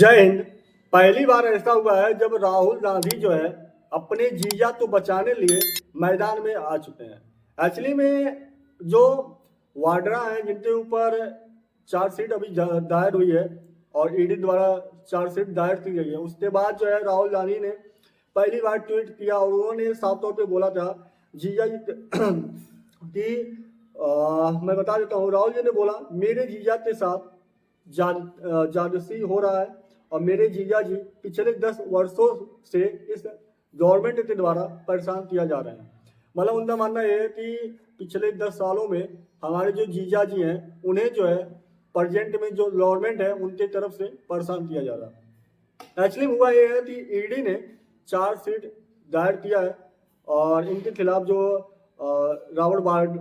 जय हिंद। पहली बार ऐसा हुआ है जब राहुल गांधी जो है अपने जीजा तो बचाने लिए मैदान में आ चुके हैं। एक्चुअली में जो वाड्रा हैं जिनके ऊपर चार्जशीट अभी दायर हुई है और ईडी द्वारा चार्जशीट दायर की गई है, उसके बाद जो है राहुल गांधी ने पहली बार ट्वीट किया और उन्होंने साफ तौर पे बोला था जीजा जी कि मैं बता देता हूँ। राहुल जी ने बोला मेरे जीजा के साथ जादसी हो रहा है और मेरे जीजा जी पिछले 10 वर्षों से इस गवर्नमेंट के द्वारा परेशान किया जा रहे हैं। मतलब उनका मानना यह है कि पिछले 10 सालों में हमारे जो जीजा जी हैं उन्हें जो है प्रेजेंट में जो गवर्नमेंट है उनके तरफ से परेशान किया जा रहा है। एक्चुअली हुआ यह है कि ईडी ने चार्जशीट दायर किया है और इनके खिलाफ जो राहुल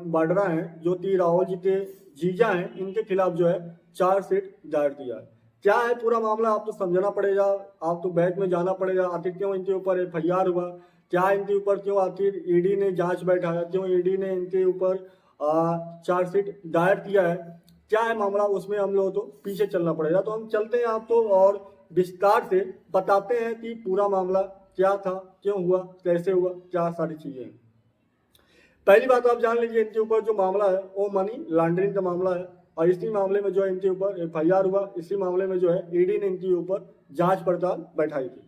वाड्रा हैं जो कि राहुल जी के जीजा हैं, इनके खिलाफ जो है चार्जशीट दायर किया है। क्या है पूरा मामला आप तो समझना पड़ेगा, आप तो बैंक में जाना पड़ेगा। आखिर क्यों इनके ऊपर एफआईआर हुआ, क्या इनके ऊपर क्यों आखिर ईडी ने जांच बैठाया, क्यों ईडी ने इनके ऊपर चार्जशीट दायर किया है, क्या है मामला, उसमें हम लोग तो पीछे चलना पड़ेगा। तो हम चलते हैं आपको और विस्तार से बताते हैं कि पूरा मामला क्या था, क्यों हुआ, कैसे हुआ, क्या सारी चीजें। पहली बात आप जान लीजिए, इनके ऊपर जो मामला है वो मनी लॉन्ड्रिंग का मामला है और इसी मामले में जो है इनके ऊपर एफआईआर हुआ। इसी मामले में जो है ईडी ने इनके ऊपर जांच पड़ताल बैठाई थी।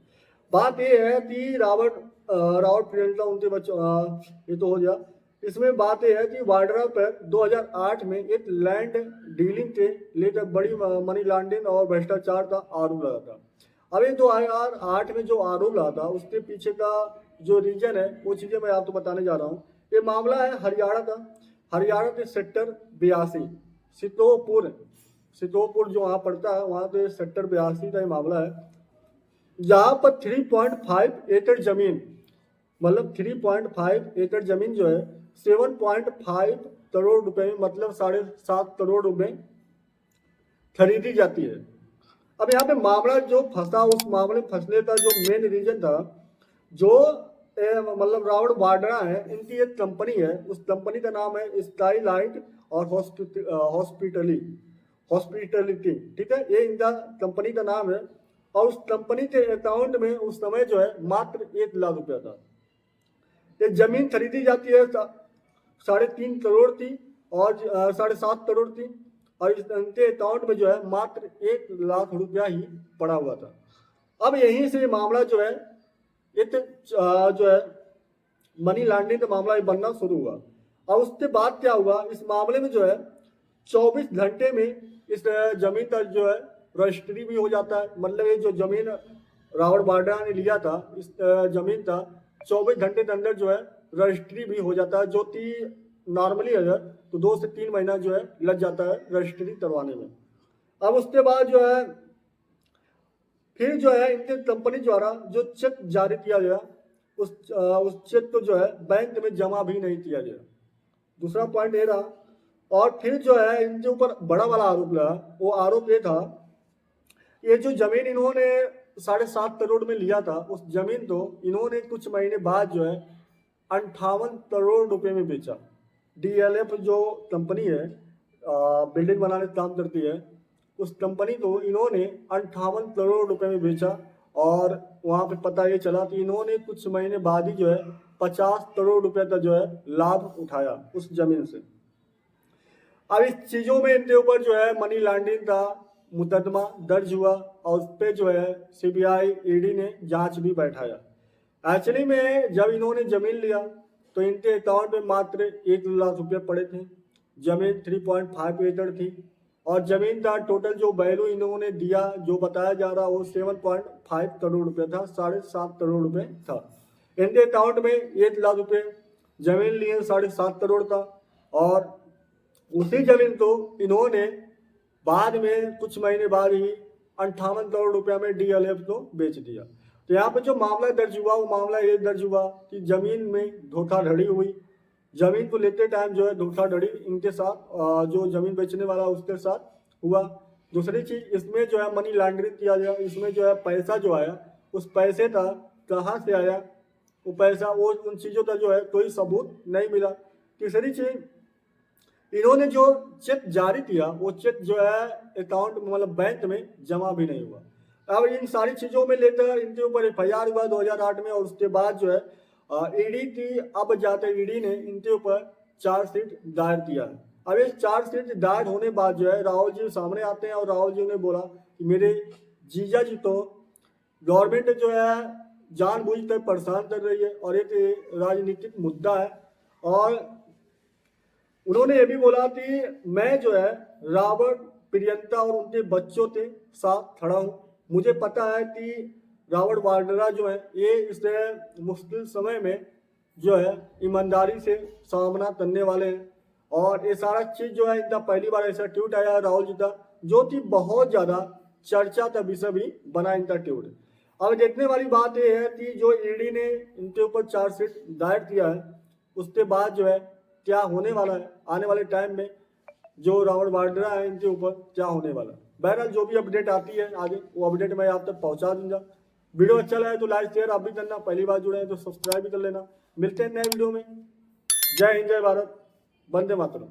बात ये है कि रावत प्रियंका उनके बच्चे ये तो हो गया। इसमें बात यह है कि वाड्रा पर 2008 में एक लैंड डीलिंग के लेकर बड़ी मनी लॉन्ड्रिंग और भ्रष्टाचार का आरोप लगा था। अब ये 2008 में जो आरोप लगा था उसके पीछे का जो रीजन है वो चीजें मैं आपको बताने जा रहा हूँ। ये मामला है हरियाणा का। हरियाणा के सेक्टर 82 सितोपुर जो वहाँ पड़ता है, वहाँ पे सेक्टर 82 का ये मामला है। यहाँ पर 3.5 एकड़ जमीन, मतलब 3.5 एकड़ जमीन जो है 7.5 करोड़ रुपए में, मतलब 7.5 करोड़ रुपए खरीदी जाती है। अब यहाँ पे मामला जो फंसा, उस मामले फंसने का जो मेन रीजन था, जो मतलब रावत वाड्रा है, इनकी एक कंपनी है, उस कंपनी का नाम है स्काईलाइट और हॉस्पिटलिटी, ठीक है, ये इनका कंपनी का नाम है। और उस कंपनी के अकाउंट में उस समय जो है मात्र 1 लाख रुपया था। ये जमीन खरीदी जाती है 3.5 करोड़ थी और 7.5 करोड़ थी और इनके अकाउंट में जो है मात्र 1 लाख रुपया ही पड़ा हुआ था। अब यहीं से मामला जो है जो है मनी लॉन्ड्रिंग का मामला बनना शुरू हुआ। और उसके बाद क्या हुआ, इस मामले में जो है 24 घंटे में इस जमीन का जो है रजिस्ट्री भी हो जाता है। मतलब ये जो जमीन रावत वाड्रा ने लिया था, इस जमीन का 24 घंटे के अंदर जो है रजिस्ट्री भी हो जाता है, जो कि नॉर्मली अगर तो 2 से 3 महीना जो है लग जाता है रजिस्ट्री करवाने में। अब उसके बाद जो है फिर जो है इनके कंपनी द्वारा जो चेक जारी किया गया, उस चेक को जो है बैंक में जमा भी नहीं किया गया। दूसरा पॉइंट ये रहा। और फिर जो है इनके ऊपर बड़ा वाला आरोप लगा, वो आरोप ये था, ये जो जमीन इन्होंने 7.5 करोड़ में लिया था, उस जमीन को इन्होंने कुछ महीने बाद जो है 58 करोड़ रुपए में बेचा। डीएलएफ जो कंपनी है, बिल्डिंग बनाने का काम करती है, उस कंपनी को इन्होंने 58 करोड़ रुपए में बेचा। और वहां पे पता ये चला कि इन्होंने कुछ महीने बाद ही जो है 50 करोड़ रुपए का जो है लाभ उठाया उस जमीन से। अब इस चीजों में इनके ऊपर जो है मनी लॉन्ड्रिंग का मुकदमा दर्ज हुआ और उस पर जो है सीबीआई ईडी ने जांच भी बैठाया। एक्चुअली में जब इन्होंने जमीन लिया तो इनके अकाउंट में मात्र 1 लाख रुपए पड़े थे। जमीन 3.5 एकड़ थी और जमीन का टोटल जो वैल्यू इन्होंने दिया, जो बताया जा रहा, वो 7.5 करोड़ रुपए था, 7.5 करोड़ रुपए था। इनके अकाउंट में 1 लाख रुपए, जमीन लिए 7.5 करोड़ था और उसी जमीन को इन्होंने बाद में कुछ महीने बाद ही 58 करोड़ रुपया में डीएलएफ को बेच दिया। तो यहाँ पे जो मामला दर्ज हुआ वो मामला ये दर्ज हुआ कि जमीन में धोखाधड़ी हुई। जमीन को लेते टाइम जो है धोखाधड़ी इनके साथ, जो जमीन बेचने वाला उसके साथ हुआ। दूसरी चीज, इसमें जो है मनी लॉन्ड्रिंग किया गया। इसमें जो है पैसा जो आया, उस पैसे का कहाँ से आया, वो पैसा, वो उन चीजों का जो है कोई सबूत नहीं मिला। तीसरी चीज, इन्होंने जो चेक जारी किया वो चेक जो है अकाउंट मतलब बैंक में जमा भी नहीं हुआ। अब इन सारी चीज़ों में लेकर इनके ऊपर FIR हुआ 2008 में, और उसके बाद जो है ईडी की अब जाते ईडी ने इनके ऊपर चार्जशीट दायर किया है। अब इस चार्जशीट दायर होने बाद जो है राहुल जी सामने आते हैं और राहुल जी ने बोला कि मेरे जीजा जी तो गवर्नमेंट जो है जानबूझकर परेशान कर रही है और एक राजनीतिक मुद्दा है, और उन्होंने ये भी बोला कि मैं जो है रावण प्रियंका और उनके बच्चों के साथ खड़ा हूँ। मुझे पता है कि रावण वाड्रा जो है ये इस मुश्किल समय में जो है ईमानदारी से सामना करने वाले हैं, और ये सारा चीज जो है इनका पहली बार ऐसा ट्वीट आया है राहुल जी का, जो कि बहुत ज्यादा चर्चा का विषय भी बना इनका ट्वीट। अब देखने वाली बात यह है कि जो ईडी ने इनके ऊपर चार्जशीट दायर किया है उसके बाद जो है क्या होने वाला है आने वाले टाइम में, जो रावण वाड्रा है इनके ऊपर क्या होने वाला है। बहरहाल जो भी अपडेट आती है आगे वो अपडेट मैं आप तक पहुंचा दूंगा। वीडियो अच्छा लगा तो लाइक शेयर आप भी करना, पहली बार जुड़े हैं तो सब्सक्राइब भी कर लेना। मिलते हैं नए वीडियो में। जय हिंद, जय भारत, वंदे मातरम।